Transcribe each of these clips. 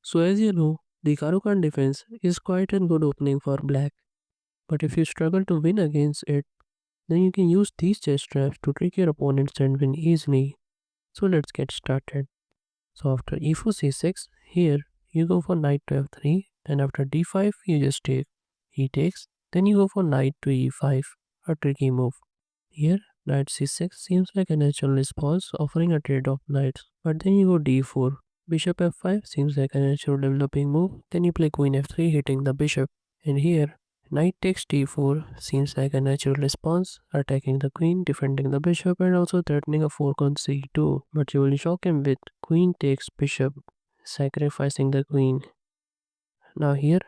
So as you know, the Caro-Kann defense is quite a good opening for black, but if you struggle to win against it, then you can use these chess traps to trick your opponents and win easily. So let's get started. So after e4 c6, here you go for knight to f3, and after d5 you just take. He takes, then you go for knight to e5, a tricky move. Here, knight c6 seems like a natural response offering a trade of knights, but then you go d4. Bishop f5 seems like a natural developing move, then you play queen f3 hitting the bishop. And here, knight takes d4 seems like a natural response, attacking the queen, defending the bishop and also threatening a fork on c2, but you will shock him with queen takes bishop, sacrificing the queen. Now here,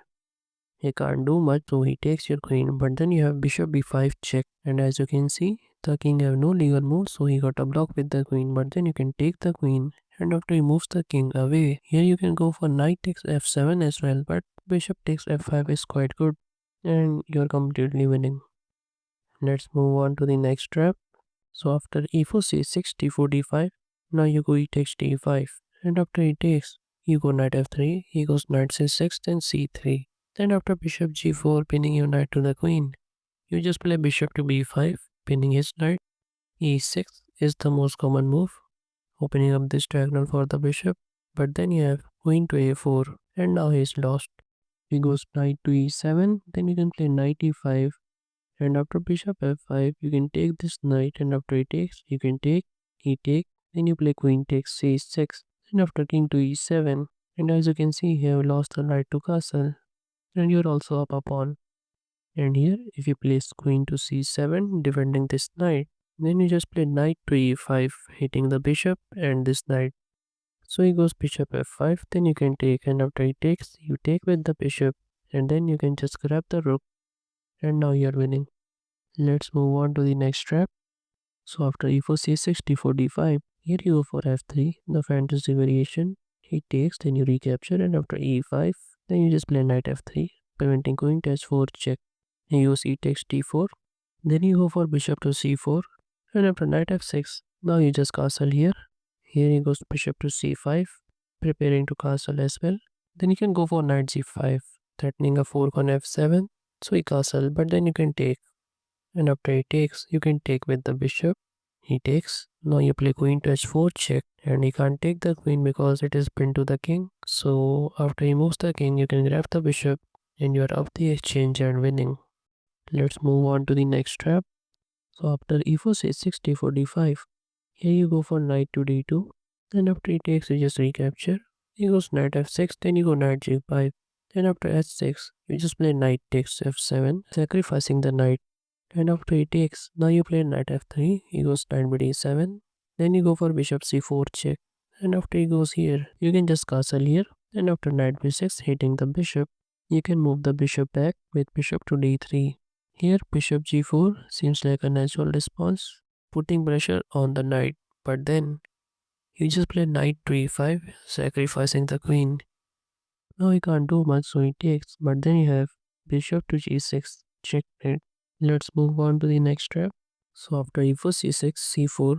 he can't do much, so he takes your queen, but then you have bishop b5 check, and as you can see, the king have no legal move, so he got a block with the queen, but then you can take the queen, and after he moves the king away, here you can go for knight takes f7 as well, but bishop takes f5 is quite good, and you're completely winning. Let's move on to the next trap. So after e4 c6 d4 d5, now you go e takes d5, and after he takes, you go knight f3, he goes knight c6, then c3. Then after bishop g4 pinning your knight to the queen, you just play bishop to b5, pinning his knight. e6 is the most common move, opening up this diagonal for the bishop, but then you have queen to a4, and now he is lost. He goes knight to e7, then you can play knight e5, and after bishop f5 you can take this knight, and after he takes you can take, he take, then you play queen takes c6, and after king to e7, and as you can see you have lost the right to castle, and you're also up a pawn. And here if you place queen to c7 defending this knight, then you just play knight to e5 hitting the bishop and this knight. So he goes bishop f5, then you can take, and after he takes you take with the bishop, and then you can just grab the rook, and now you're winning. Let's move on to the next trap. So after e4 c6 d4 d5, here you go for f3, the fantasy variation. He takes, then you recapture, and after e5, then you just play knight f3, preventing queen to h4 check. You use e takes d4, then you go for bishop to c4, and after knight f6, now you just castle here. Here he goes bishop to c5, preparing to castle as well. Then you can go for knight g5, threatening a fork on f7. So he castle, but then you can take, and after he takes, you can take with the bishop. He takes. Now you play queen to h4 check, and he can't take the queen because it is pinned to the king. So after he moves the king, you can grab the bishop, and you are up the exchange and winning. Let's move on to the next trap. So after e4 c6 d4 d5, here you go for knight to d2, and after he takes, you just recapture. He goes knight f6, then you go knight g5. Then after h6, you just play knight takes f7, sacrificing the knight. And after he takes, now you play knight f3, he goes knight b7, then you go for bishop c4 check, and after he goes here, you can just castle here, and after knight b6 hitting the bishop, you can move the bishop back with bishop to d3. Here bishop g4 seems like a natural response, putting pressure on the knight, but then you just play knight to e5, sacrificing the queen. Now he can't do much, so he takes, but then you have bishop to g6, checkmate. Let's move on to the next trap. So after e4 c6 c4,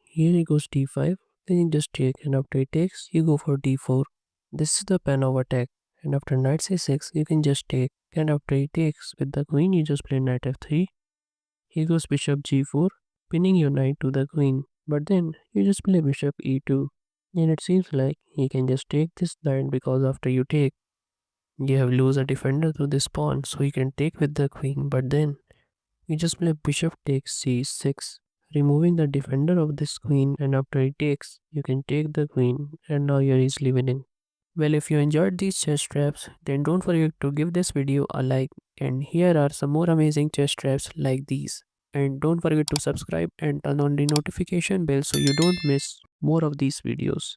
here he goes d5, then you just take, and after he takes, you go for d4. This is the pan of attack, and after knight c6, you can just take, and after he takes with the queen, you just play knight f3. He goes bishop g4, pinning your knight to the queen, but then you just play bishop e2, and it seems like he can just take this knight because after you take, you have lose a defender to this pawn, so he can take with the queen, but then you just play bishop takes c6, removing the defender of this queen, and after he takes, you can take the queen, and now you're easily winning. Well, if you enjoyed these chess traps, then don't forget to give this video a like, and here are some more amazing chess traps like these. And don't forget to subscribe and turn on the notification bell so you don't miss more of these videos.